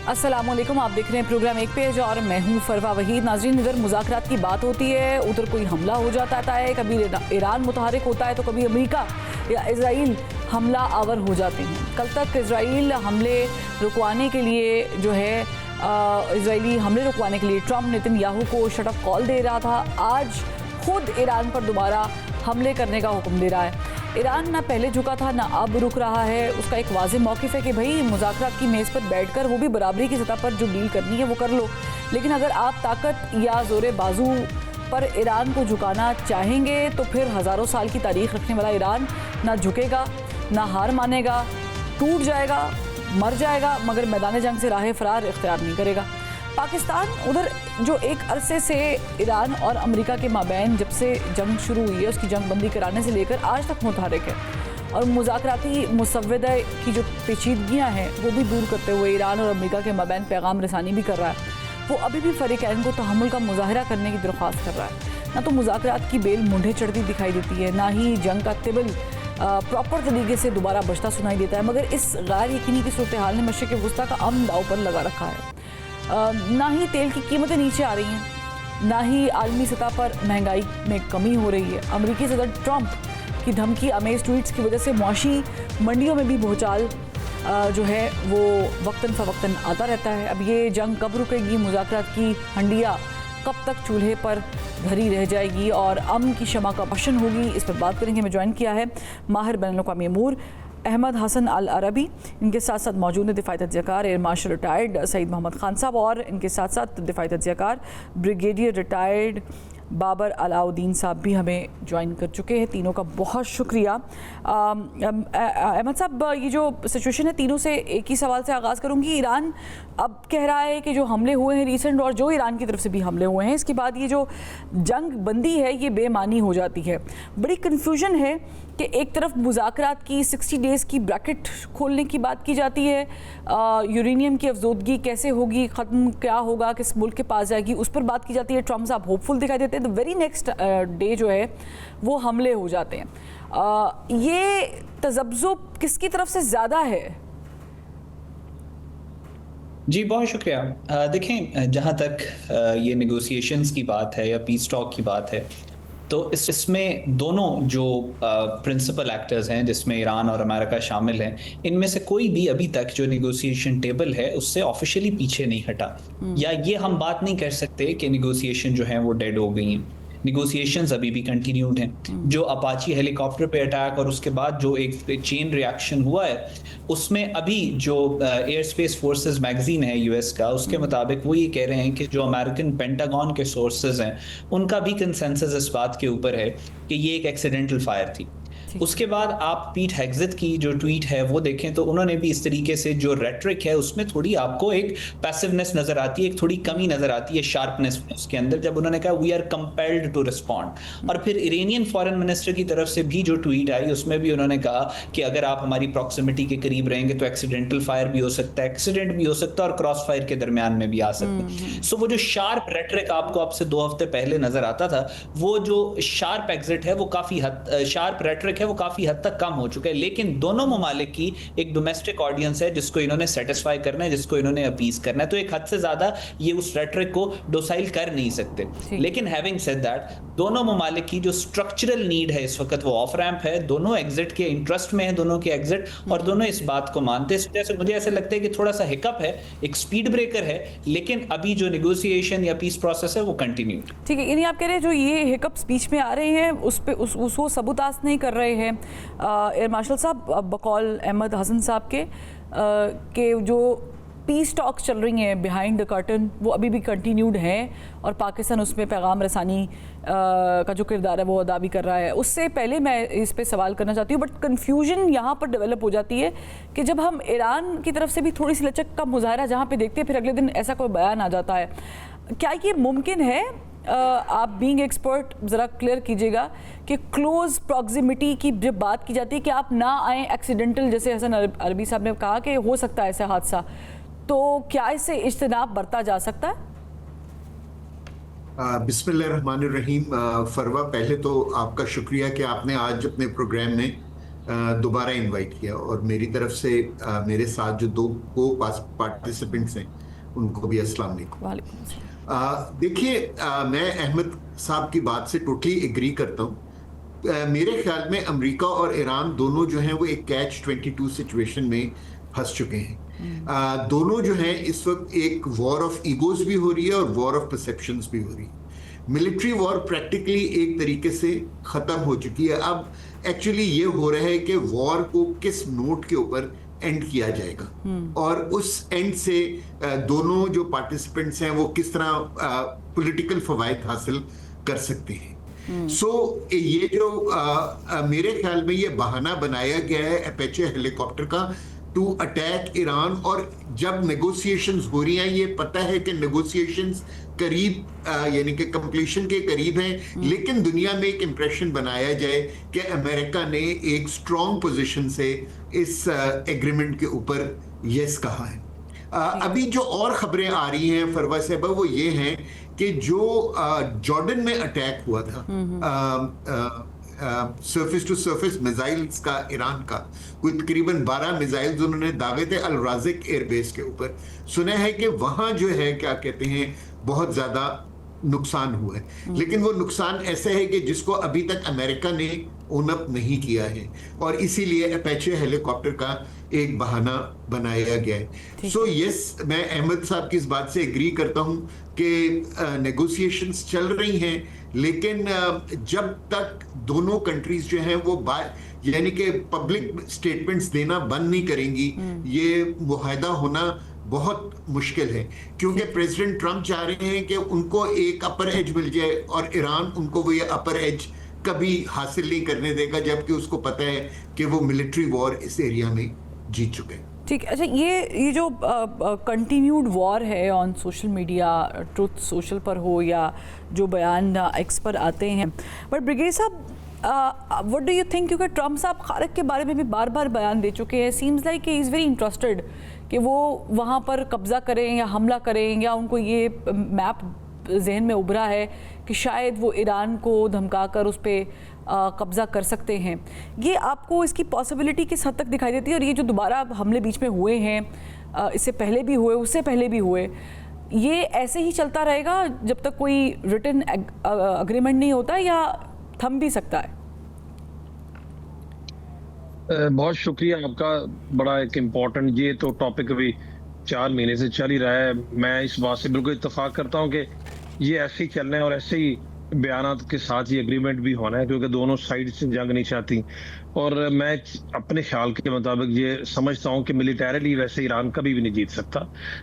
अस्सलामुअलैकुम, आप देख रहे हैं प्रोग्राम एक पेज और मैं हूं फरवा वहीद। नाज़रीन, इधर मुज़ाकरात की बात होती है, उधर कोई हमला हो जाता है, कभी ईरान मुतहरिक होता है तो कभी अमेरिका या इजराइल हमला आवर हो जाते हैं। कल तक इजराइल हमले रुकवाने के लिए जो है इजरायली हमले रुकवाने के लिए ट्रंप नेतन्याहू को शट ऑफ कॉल दे रहा था। आज खुद ईरान पर दोबारा हमले करने का हुक्म दे रहा है। ईरान ना पहले झुका था ना अब रुक रहा है। उसका एक वाज़ेह मौक़िफ़ है कि भाई मुज़ाकरात की मेज़ पर बैठकर वो भी बराबरी की सतह पर जो डील करनी है वो कर लो, लेकिन अगर आप ताकत या ज़ोरे बाजू पर ईरान को झुकाना चाहेंगे तो फिर हज़ारों साल की तारीख़ रखने वाला ईरान ना झुकेगा, ना हार मानेगा, टूट जाएगा, मर जाएगा, मगर मैदान जंग से राह फ़रार इख्तियार नहीं करेगा। पाकिस्तान उधर जो एक अरसे से ईरान और अमेरिका के माबैन जब से जंग शुरू हुई है उसकी जंग बंदी कराने से लेकर आज तक मुतहरिक है और मुज़ाकराती मुसव्वदा की जो पेचीदगियाँ हैं वो भी दूर करते हुए ईरान और अमेरिका के माबैन पैगाम रसानी भी कर रहा है। वो अभी भी फ़रीक़ैन को तहम्मुल का मुज़ाहरा करने की दरख्वास्त कर रहा है। ना तो मुज़ाकरात की बेल मुंढे चढ़ती दिखाई देती है, ना ही जंग का तिबल प्रॉपर तरीके से दोबारा बजता सुनाई देता है, मगर इस गैर यकीनी की सूरत हाल ने मशरिक़ वुस्ता का अमन दाव पर लगा रखा है। ना ही तेल की कीमतें नीचे आ रही हैं, ना ही आलमी सतह पर महंगाई में कमी हो रही है। अमेरिकी सदर ट्रंप की धमकी अमेज़ ट्वीट्स की वजह से मुआशी मंडियों में भी भूचाल जो है वो वक्तन फ़वक्तन आता रहता है। अब ये जंग कब रुकेगी, मुज़ाकरात की हंडिया कब तक चूल्हे पर धरी रह जाएगी और अमन की शमा का रोशन होगी, इस पर बात करेंगे। मैं ज्वाइन किया है माहिर बैनुल-अक़वामी अमूर अहमद हसन अल अरबी, इनके साथ साथ मौजूद है दिफाई तज्ज़ियाकार air marshal retired Saeed Mohammad Khan साहब और इनके साथ साथ दिफाई तज्ज़ियाकार ब्रिगेडियर रिटायर्ड बाबर अलाउद्दीन साहब भी हमें ज्वाइन कर चुके हैं। तीनों का बहुत शुक्रिया। अहमद साहब, ये जो सिचुएशन है, तीनों से एक ही सवाल से आगाज़ करूँगी। ईरान अब कह रहा है कि जो हमले हुए हैं रीसेंट और जो ईरान की तरफ से भी हमले हुए हैं, इसके बाद ये जो जंग बंदी है ये बेमानी हो जाती है। बड़ी कन्फ्यूजन है कि एक तरफ मुज़ाकरात की 60 डेज़ की ब्रैकेट खोलने की बात की जाती है, यूरेनियम की अफजोदगी कैसे होगी, ख़त्म क्या होगा, किस मुल्क के पास जाएगी, उस पर बात की जाती है। ट्रंप साहब होपफुल दिखाई देते हैं, तो वेरी नेक्स्ट डे जो है वो हमले हो जाते हैं। ये तज़ब्ज़ुब किसकी तरफ से ज़्यादा है? जी, बहुत शुक्रिया। देखें, जहाँ तक ये नेगोशिएशंस की बात है या पीस टॉक की बात है, तो इसमें दोनों जो प्रिंसिपल एक्टर्स हैं जिसमें ईरान और अमेरिका शामिल हैं, इनमें से कोई भी अभी तक जो नेगोशिएशन टेबल है उससे ऑफिशियली पीछे नहीं हटा, या ये हम बात नहीं कर सकते कि नेगोशिएशन जो है वो डेड हो गई हैं। निगोसिएशंस अभी भी कंटिन्यूड हैं। जो अपाची हेलीकॉप्टर पे अटैक और उसके बाद जो एक चेन रिएक्शन हुआ है, उसमें अभी जो एयर स्पेस फोर्सेस मैगजीन है यूएस का, उसके मुताबिक वो ये कह रहे हैं कि जो अमेरिकन पेंटागन के सोर्सेज हैं उनका भी कंसेंसस इस बात के ऊपर है कि ये एक एक्सीडेंटल फायर थी। उसके बाद आप पीट हेग्सेथ की जो ट्वीट है वो देखें तो उन्होंने भी इस तरीके से जो रेटरिक है उसमें थोड़ी आपको एक पैसिवनेस नजर आती है, एक थोड़ी कमी नजर आती है शार्पनेस उसके अंदर, जब उन्होंने कहा we are compelled to respond. और फिर इरानियन फॉरेन मिनिस्टर की तरफ से भी जो ट्वीट आई उसमें भी उन्होंने कहा कि अगर आप हमारी प्रॉक्सिमिटी के करीब रहेंगे तो एक्सीडेंटल फायर भी हो सकता है, एक्सीडेंट भी हो सकता है और क्रॉस फायर के दरमियान में भी आ सकते हैं। सो वो जो शार्प रेटरिक आपको अब से 2 हफ्ते पहले नजर आता था, वो जो शार्प एग्जिट है वो काफी शार्प रेटरिक वो काफी हद तक कम हो चुका है। लेकिन दोनों ममालिक की एक डोमेस्टिक ऑडियंस है जिसको इन्होंने सेटिस्फाई करना है, जिसको इन्होंने अपीज करना है, तो एक हद से ज्यादा ये उस रेटरिक को डोसाइल कर नहीं सकते। लेकिन हैविंग सेड दैट, दोनों ममालिक की जो स्ट्रक्चरल नीड है इस वक्त वो ऑफ रैंप है, दोनों एग्जिट के इंटरेस्ट में है, दोनों के एग्जिट, और दोनों इस बात को मानते हैं। इस वजह से मुझे ऐसा लगता है कि थोड़ा सा हिकअप है, एक स्पीड ब्रेकर है, लेकिन अभी जो नेगोशिएशन या पीस प्रोसेस है वो कंटिन्यू। ठीक है, यानी आप कह रहे हैं जो ये हिकअप्स बीच में आ रहे हैं उस पे उसको सबूतास नहीं कर रहे हैं एयर मार्शल साहब, बकौल अहमद हसन साहब के जो पीस टॉक्स चल रही हैं बिहाइंड द कर्टन वो अभी भी कंटिन्यूड हैं और पाकिस्तान उसमें पैगाम रसानी का जो किरदार है वो अदा भी कर रहा है। उससे पहले मैं इस पे सवाल करना चाहती हूँ, बट कन्फ्यूजन यहाँ पर डेवलप हो जाती है कि जब हम ईरान की तरफ से भी थोड़ी सी लचक का मुजाहरा जहाँ पे देखते हैं, फिर अगले दिन ऐसा कोई बयान आ जाता है। क्या ये मुमकिन है? आप बीइंग एक्सपर्ट ज़रा क्लियर कीजिएगा कि क्लोज प्रॉक्सिमिटी की जब बात की जाती है कि आप ना आएँ एक्सीडेंटल, जैसे हसन अरबी साहब ने कहा कि हो सकता है ऐसा हादसा, तो क्या इससे इज्तिनाब बरता जा सकता है? बिस्मिल्लाहिर्रहमानिर्रहीम। फरवा, पहले तो आपका शुक्रिया कि आपने आज अपने प्रोग्राम में दोबारा इनवाइट किया, और मेरी तरफ से मेरे साथ जो दो को पार्टिसिपेंट्स हैं उनको भी अस्सलाम वालेकुम। वालेकुम अस्सलाम। देखिए, मैं अहमद साहब की बात से टोटली एग्री करता हूँ। मेरे ख्याल में अमेरिका और ईरान दोनों जो हैं वो एक कैच 22 सिचुएशन में फंस चुके हैं। दोनों जो हैं इस वक्त एक वॉर ऑफ ईगोज भी हो रही है और वॉर ऑफ परसेप्शंस भी हो रही है। मिलिट्री वॉर प्रैक्टिकली एक तरीके से खत्म हो चुकी है। अब एक्चुअली ये हो रहा है कि वॉर को किस नोट के ऊपर एंड किया जाएगा, और उस एंड से दोनों जो पार्टिसिपेंट्स हैं वो किस तरह पॉलिटिकल फवायद हासिल कर सकते हैं। सो ये जो मेरे ख्याल में ये बहाना बनाया गया है अपेचे हेलीकॉप्टर का टू अटैक ईरान, और जब नेगोशिएशंस हो रही हैं, ये पता है कि नेगोशिएशंस करीब यानी कि कंप्लीशन के करीब हैं, लेकिन दुनिया में एक इंप्रेशन बनाया जाए कि अमेरिका ने एक स्ट्रॉन्ग पोजीशन से इस एग्रीमेंट के ऊपर यस कहा है। अभी जो और खबरें आ रही हैं फरवा साहबा, वो ये हैं कि जो जॉर्डन में अटैक हुआ था सरफेस टू सरफेस मिसाइल्स का, ईरान का कोई तकरीबन 12 मिसाइल्स उन्होंने दागे थे अल राजिक एयरबेस के ऊपर। सुना है कि वहां जो है क्या कहते हैं बहुत ज्यादा नुकसान हुआ है, लेकिन वो नुकसान ऐसा है कि जिसको अभी तक अमेरिका ने ओन अप नहीं किया है, और इसीलिए अपेचे हेलीकॉप्टर का एक बहाना बनाया गया है। सो यस, मैं अहमद साहब की इस बात से एग्री करता हूं कि नेगोशिएशंस चल रही हैं, लेकिन जब तक दोनों कंट्रीज जो हैं वो यानी कि पब्लिक स्टेटमेंट्स देना बंद नहीं करेंगी, ये मुआहदा होना बहुत मुश्किल है। क्योंकि प्रेसिडेंट ट्रंप चाह रहे हैं कि उनको एक अपर एज मिल जाए, और ईरान उनको वो ये अपर एज कभी हासिल नहीं करने देगा, जबकि उसको पता है कि वो मिलिट्री वॉर इस एरिया में जीत चुके हैं। ठीक। अच्छा, ये जो कंटिन्यूड वॉर है on social media, truth social पर हो या जो बयान एक्स पर आते हैं, बट ब्रिगेड साहब व्हाट डू यू थिंक, क्योंकि ट्रंप साहब खारक के बारे में भी बार बार बयान दे चुके हैं, seems like he is very interested कि वो वहाँ पर कब्ज़ा करें या हमला करें, या उनको ये मैप जहन में उभरा है कि शायद वो ईरान को धमकाकर उस पर कब्ज़ा कर सकते हैं। ये आपको इसकी पॉसिबिलिटी किस हद तक दिखाई देती है? और ये जो दोबारा हमले बीच में हुए हैं, इससे पहले भी हुए, उससे पहले भी हुए, ये ऐसे ही चलता रहेगा जब तक कोई रिटन अग्रीमेंट नहीं होता, या थम भी सकता है? बहुत शुक्रिया आपका। बड़ा एक इम्पोर्टेंट ये तो टॉपिक अभी 4 महीने से चल ही रहा है। मैं इस बात से बिल्कुल इत्तेफाक करता हूँ कि ये ऐसे ही चलना है और ऐसे ही बयानात के साथ ये एग्रीमेंट भी होना है, क्योंकि दोनों साइड से जंग नहीं चाहती। और मैं अपने ख्याल के मुताबिक ये समझता हूँ कि मिलिटरीली वैसे ईरान कभी भी नहीं जीत सकता।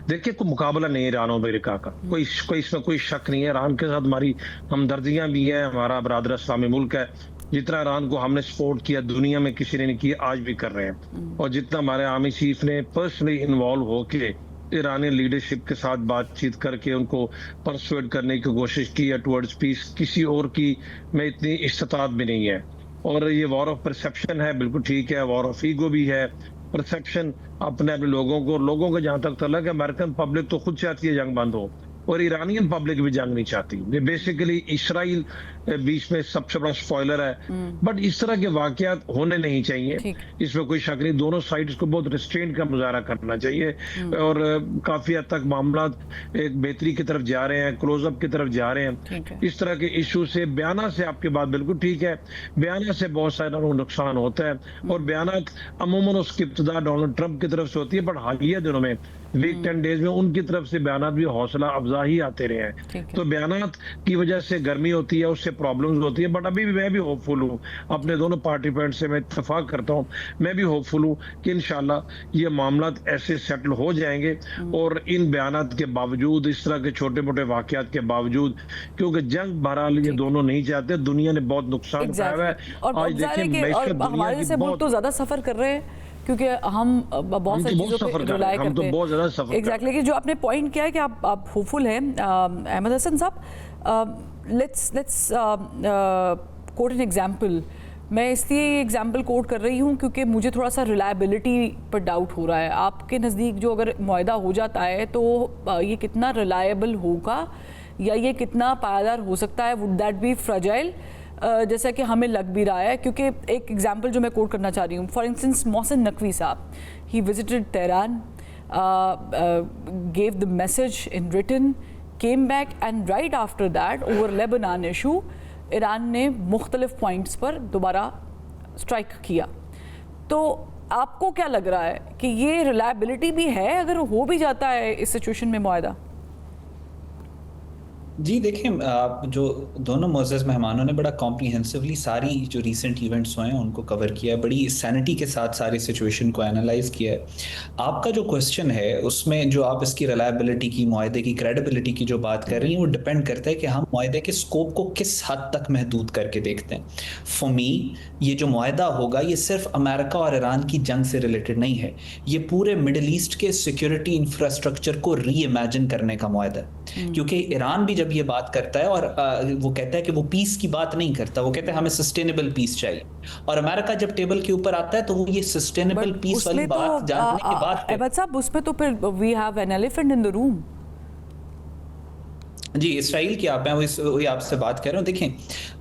देखिए, कोई मुकाबला नहीं है ईरान और अमेरिका का, कोई इसमें कोई शक नहीं है। ईरान के साथ हमारी हमदर्दियां भी हैं, हमारा बरादर इस्लामी मुल्क है। जितना ईरान को हमने सपोर्ट किया दुनिया में किसी ने नहीं किया, आज भी कर रहे हैं। और जितना हमारे आर्मी चीफ ने पर्सनली इन्वॉल्व होके ईरानी लीडरशिप के साथ बातचीत करके उनको परसुएड करने की कोशिश की है टुवर्ड्स पीस, किसी और की में इतनी इस्तात भी नहीं है। और ये वॉर ऑफ परसेप्शन है, बिल्कुल ठीक है, वॉर ऑफ ईगो भी है। परसेप्शन अपने लोगों को जहां तक तलक है, अमेरिकन पब्लिक तो खुद चाहती है जंग बंद हो, और ईरानियन पब्लिक भी जंग नहीं चाहती। ये बेसिकली इसराइल बीच में सबसे बड़ा स्पॉइलर है। बट इस तरह के वाकयात होने नहीं चाहिए, इसमें कोई शक नहीं। दोनों साइड्स को बहुत रिस्ट्रेंट का मुजाहरा करना चाहिए, और काफी हद तक मामला एक बेहतरी की तरफ जा रहे हैं, क्लोजअप की तरफ जा रहे हैं। इस तरह के इशू से बयाना से आपकी बात बिल्कुल ठीक है, बयाना से बहुत सारा नुकसान होता है, और बयानात अमूमन उसकी इब्तिदा डोनाल्ड ट्रंप की तरफ से होती है, बट हालिया दिनों में वीक 10 डेज में उनकी तरफ से बयानात भी हौसला अफजा ही आते रहे हैं। तो बयानात की वजह से गर्मी होती है, उससे प्रॉब्लम्स होती है। बट अभी भी मैं भी होपफुल हूँ, अपने दोनों पार्टिसिपेंट से मैं इत्तेफाक करता हूँ, मैं भी होपफुल हूँ कि इंशाल्लाह ये मामला ऐसे सेटल हो जाएंगे। और इन बयानात के बावजूद, इस तरह के छोटे मोटे वाकयात के बावजूद, क्योंकि जंग बहरहाल ये दोनों नहीं चाहते, दुनिया ने बहुत नुकसान उठाया है। आज देखिए हमारे से मुल्क तो ज्यादा सफर कर रहे हैं, क्योंकि हम बहुत सारी चीज़ों पे रिलाय करते हैं। बहुत ज़्यादा सफर एग्जैक्टली, कि जो आपने पॉइंट किया है कि आप होपफुल हैं। अहमद हसन साहब, लेट्स कोट एन एग्जांपल। मैं इसलिए ये एग्जांपल कोट कर रही हूँ क्योंकि मुझे थोड़ा सा रिलायबिलिटी पर डाउट हो रहा है। आपके नज़दीक जो अगर मुआहदा हो जाता है तो ये कितना रिलायबल होगा, या ये कितना पायदार हो सकता है? Would that be fragile? जैसा कि हमें लग भी रहा है, क्योंकि एक एग्जांपल जो मैं कोट करना चाह रही हूँ, फॉर इंस्टेंस मोहसिन नकवी साहब, he visited Tehran, gave the message in written, came back and right after that over Lebanon issue Iran ने मुख्तलिफ पॉइंट्स पर दोबारा स्ट्राइक किया। तो आपको क्या लग रहा है कि ये रिलायबिलिटी भी है अगर हो भी जाता है इस सिचुएशन में मुआहदा? जी देखें, आप जो दोनों मोअज़्ज़ज़ मेहमानों ने बड़ा कॉम्प्रिहेंसिवली सारी जो रीसेंट इवेंट्स हुए हैं उनको कवर किया है, बड़ी सैनिटी के साथ सारी सिचुएशन को एनालाइज किया है। आपका जो क्वेश्चन है उसमें जो आप इसकी रिलायबिलिटी की, मुआहदे की क्रेडिबिलिटी की जो बात कर रही हैं, वो डिपेंड करता है कि हम मुआहदे के स्कोप को किस हद तक महदूद करके देखते हैं। फॉर मी ये जो मुआहदा होगा ये सिर्फ अमेरिका और ईरान की जंग से रिलेटेड नहीं है, ये पूरे मिडिल ईस्ट के सिक्योरिटी इंफ्रास्ट्रक्चर को री इमेजिन करने का मुआहदा है। क्योंकि ईरान भी जब ये बात करता है और वो कहता है कि वो पीस की बात नहीं करता, वो कहता है हमें सस्टेनेबल पीस चाहिए, और अमेरिका जब टेबल के ऊपर आता है तो वो ये सस्टेनेबल पीस वाली बात जानने के बाद अहमद साहब उसमें तो फिर we have an elephant in the room. जी, इसराइल की आप, मैं वही आपसे बात कर रहा हूँ। देखें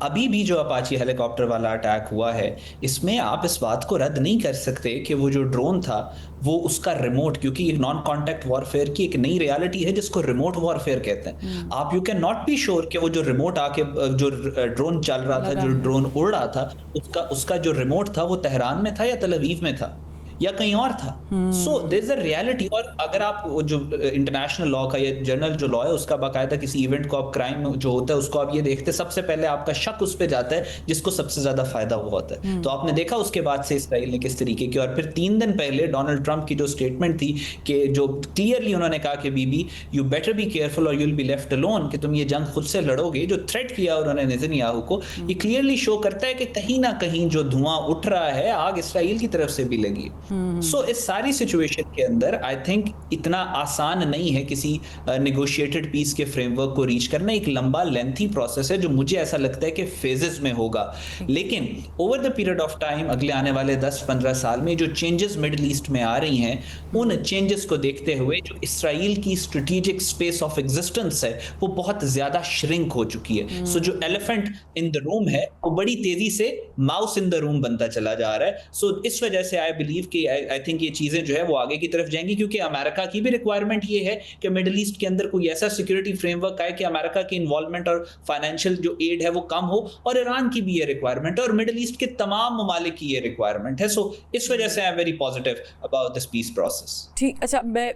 अभी भी जो अपाची हेलीकॉप्टर वाला अटैक हुआ है, इसमें आप इस बात को रद्द नहीं कर सकते कि वो जो ड्रोन था वो उसका रिमोट, क्योंकि ये नॉन कॉन्टैक्ट वॉरफेयर की एक नई रियलिटी है जिसको रिमोट वॉरफेयर कहते हैं। आप you can not be sure कि वो जो रिमोट आके जो ड्रोन चल रहा था, जो ड्रोन उड़ रहा था, उसका जो रिमोट था वो तेहरान में था या तल अवीव में था या कहीं और था। So there is a reality. और अगर आप जो इंटरनेशनल लॉ का या जनरल जो लॉ है उसका बाकायदा किसी इवेंट को आप क्राइम जो होता है उसको आप ये देखते, सबसे पहले आपका शक उस पे जाता है जिसको सबसे ज्यादा फायदा हुआ होता है। तो आपने देखा उसके बाद से इसराइल ने किस तरीके की, और फिर 3 दिन पहले डोनाल्ड ट्रंप की जो स्टेटमेंट थी कि जो क्लियरली उन्होंने कहा कि बीबी यू बेटर बी केयरफुल और you will be left alone, कि तुम ये जंग खुद से लड़ोगे, जो थ्रेट किया उन्होंने नेतन्याहू को, ये क्लियरली शो करता है कि कहीं ना कहीं जो धुआं उठ रहा है आग इसराइल की तरफ से भी लगी है। सो इस सारी सिचुएशन के अंदर आई थिंक इतना आसान नहीं है किसी नेगोशिएटेड पीस के फ्रेमवर्क को रीच करना। एक लंबा लेंथी प्रोसेस है जो मुझे ऐसा लगता है कि फेजेस में होगा, लेकिन over the period of time, अगले आने वाले 10-15 साल में जो चेंजेस मिडिल ईस्ट में आ रही हैं, उन चेंजेस को देखते हुए जो इसराइल की स्ट्रेटेजिक स्पेस ऑफ एग्जिस्टेंस है वो बहुत ज्यादा श्रिंक हो चुकी है। सो जो एलिफेंट इन द रूम है वो बड़ी तेजी से माउस इन द रूम बनता चला जा रहा है। सो इस वजह से आई बिलीव कि आई थिंक ये चीजें जो है वो आगे की तरफ जाएंगी, क्योंकि अमेरिका की भी रिक्वायरमेंट ये है कि मिडिल ईस्ट के अंदर कोई ऐसा सिक्योरिटी फ्रेमवर्क आए कि अमेरिका की इन्वॉल्वमेंट और फाइनेंशियल जो एड है वो कम हो, और ईरान की भी ये रिक्वायरमेंट है, और मिडिल ईस्ट के तमाम ममालिक की ये रिक्वायरमेंट है। सो इस वजह से I am very positive about this peace process. ठीक, अच्छा मैं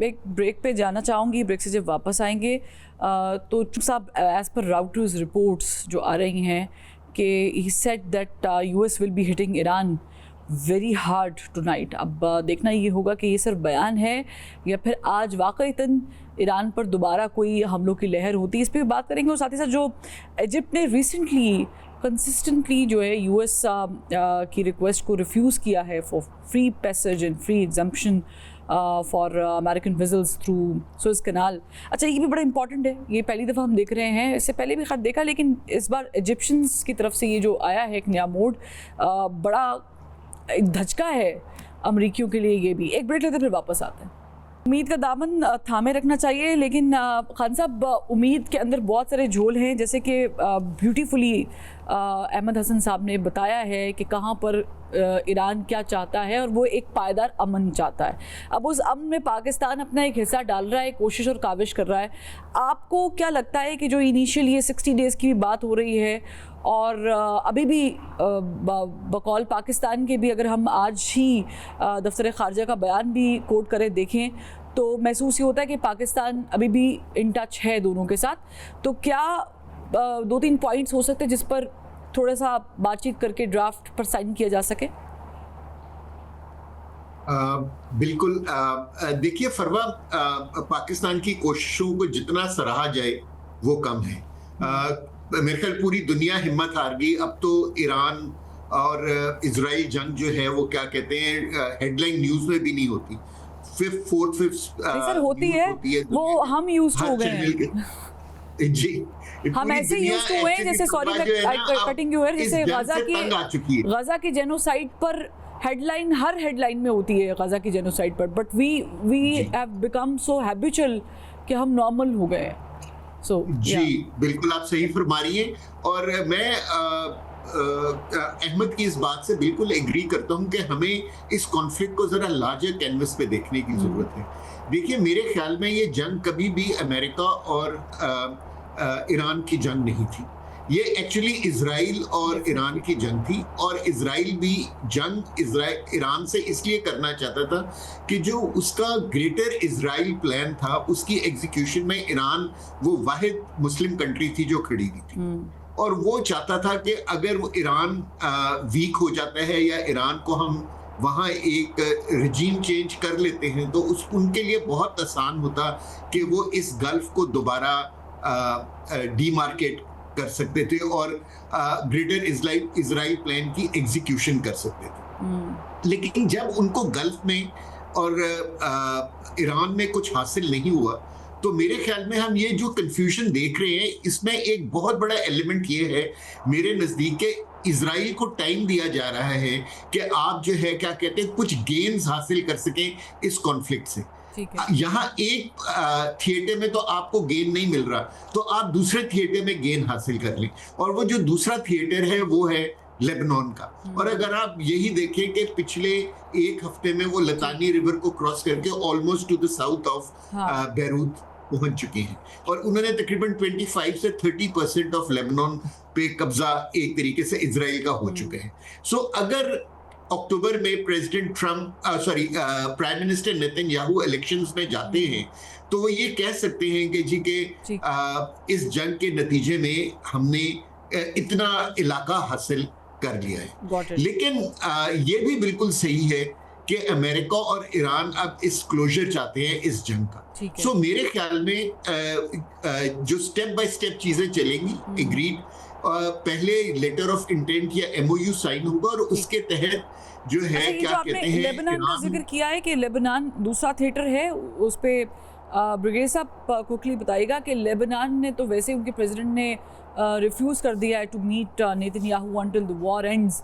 एक ब्रेक पे जाना चाहूँगी। ब्रेक से जब वापस आएंगे तो साहब, एज पर राउटर्स रिपोर्ट्स जो आ रही हैं कि he said that US will be hitting Iran very hard tonight. अब देखना ये होगा कि ये सिर्फ बयान है या फिर आज वाकईतन ईरान पर दोबारा कोई हमलों की लहर होती है, इस पर भी बात करेंगे। और साथ ही साथ जो इजिप्ट ने रिसेंटली कंसिस्टेंटली जो है US की रिक्वेस्ट को रिफ्यूज़ किया है for free passage and free exemption for American vessels through Suez canal. अच्छा, ये भी बड़ा इंपॉर्टेंट है, ये पहली दफ़ा हम देख रहे हैं, इससे पहले भी खत देखा, लेकिन इस बार इजिप्शियंस की तरफ से ये जो आया है एक नया मोड, बड़ा एक धचका है अमरीकियों के लिए। ये भी एक ब्रेक लेते फिर वापस आते हैं। उम्मीद का दामन थामे रखना चाहिए, लेकिन खान साहब उम्मीद के अंदर बहुत सारे झोल हैं, जैसे कि ब्यूटीफुली अहमद हसन साहब ने बताया है कि कहाँ पर ईरान क्या चाहता है, और वो एक पायदार अमन चाहता है। अब उस अमन में पाकिस्तान अपना एक हिस्सा डाल रहा है, कोशिश और काविश कर रहा है। आपको क्या लगता है कि जो इनिशियल ये 60 डेज़ की बात हो रही है, और अभी भी बकौल पाकिस्तान के भी अगर हम आज ही दफ्तर ख़ारजा का बयान भी कोट करें देखें तो महसूस ये होता है कि पाकिस्तान अभी भी इन टच है दोनों के साथ। तो क्या 2-3 पॉइंट्स हो सकते हैं जिस पर थोड़ा सा बातचीत करके ड्राफ्ट पर साइन किया जा सके? बिल्कुल। देखिए फरवा, पाकिस्तान की कोशिशों को जितना सराहा जाए वो कम है। मेरे ख्याल पूरी दुनिया हिम्मत हार गई। अब तो ईरान और इजराइल जंग जो है वो क्या कहते हैं, हेडलाइन न्यूज में भी नहीं होती। 5th सर होती है वो हम यूज्ड हो गए हैं जी, हम ऐसे यूज्ड हुए हैं। जैसे सॉरी मैं कटिंग यू हियर, जैसे गाजा की जेनोसाइड पर हेडलाइन हर हेडलाइन में होती है गाजा की जेनोसाइड पर, but we have become so habitual कि हम नॉर्मल हो गए हैं। सो जी बिल्कुल आप सही फरमा रही हैं और मैं अहमद की इस बात से बिल्कुल एग्री करता हूं कि हमें इस कॉन्फ्लिक्ट को जरा लार्जर कैनवस पे देखने की जरूरत है। देखिए मेरे ख्याल में ये जंग कभी भी अमेरिका और ईरान की जंग नहीं थी, ये एक्चुअली इजराइल और ईरान की जंग थी और इजराइल भी जंग ईरान से इसलिए करना चाहता था कि जो उसका ग्रेटर इजराइल प्लान था उसकी एग्जीक्यूशन में ईरान वो वाहिद मुस्लिम कंट्री थी जो खड़ी हुई थी और वो चाहता था कि अगर वो ईरान वीक हो जाता है या ईरान को हम वहाँ एक रिजीम चेंज कर लेते हैं तो उनके लिए बहुत आसान होता कि वो इस गल्फ को दोबारा डीमार्केट कर सकते थे और ग्रेटर इजराइल प्लान की एग्जीक्यूशन कर सकते थे। लेकिन जब उनको गल्फ में और ईरान में कुछ हासिल नहीं हुआ तो मेरे ख्याल में हम ये जो कंफ्यूजन देख रहे हैं इसमें एक बहुत बड़ा एलिमेंट ये है मेरे नजदीक के इजराइल को टाइम दिया जा रहा है कि आप जो है क्या कहते हैं कुछ गेन्स हासिल कर सकें इस कॉन्फ्लिक्ट से। यहाँ एक थिएटर में तो आपको गेन नहीं मिल रहा तो आप दूसरे थिएटर में गेन हासिल कर लें और वो जो दूसरा थिएटर है वो है लेबनान का। और अगर आप यही देखें कि पिछले एक हफ्ते में वो लतानी रिवर को क्रॉस करके almost two the south of Beirut पहुंच चुके हैं और उन्होंने तकरीबन 25 से 30% ऑफ लेबनान पे कब्जा एक तरीके से इजराइल का हो चुका है। सो अगर अक्टूबर में president prime minister Netanyahu elections में जाते हैं तो वो ये कह सकते हैं कि जी के इस जंग के नतीजे में हमने इतना इलाका हासिल कर लिया है। लेकिन ये भी बिल्कुल सही है कि अमेरिका और ईरान अब इस क्लोजर चाहते हैं इस जंग का। सो मेरे ख्याल में जो स्टेप बाय स्टेप चीजें चलेंगी एग्रीड पहले लेटर ऑफ इंटेंट या एमओयू साइन होगा और उसके तहत जो है क्या कहते हैं लेबनान का जिक्र किया है कि लेबनान दूसरा थिएटर है उस पे ब्रिगेड साहब क्विकली बताइएगा कि लेबनान ने तो वैसे उनके प्रेसिडेंट ने रिफ्यूज कर दिया है to meet Netanyahu until the war ends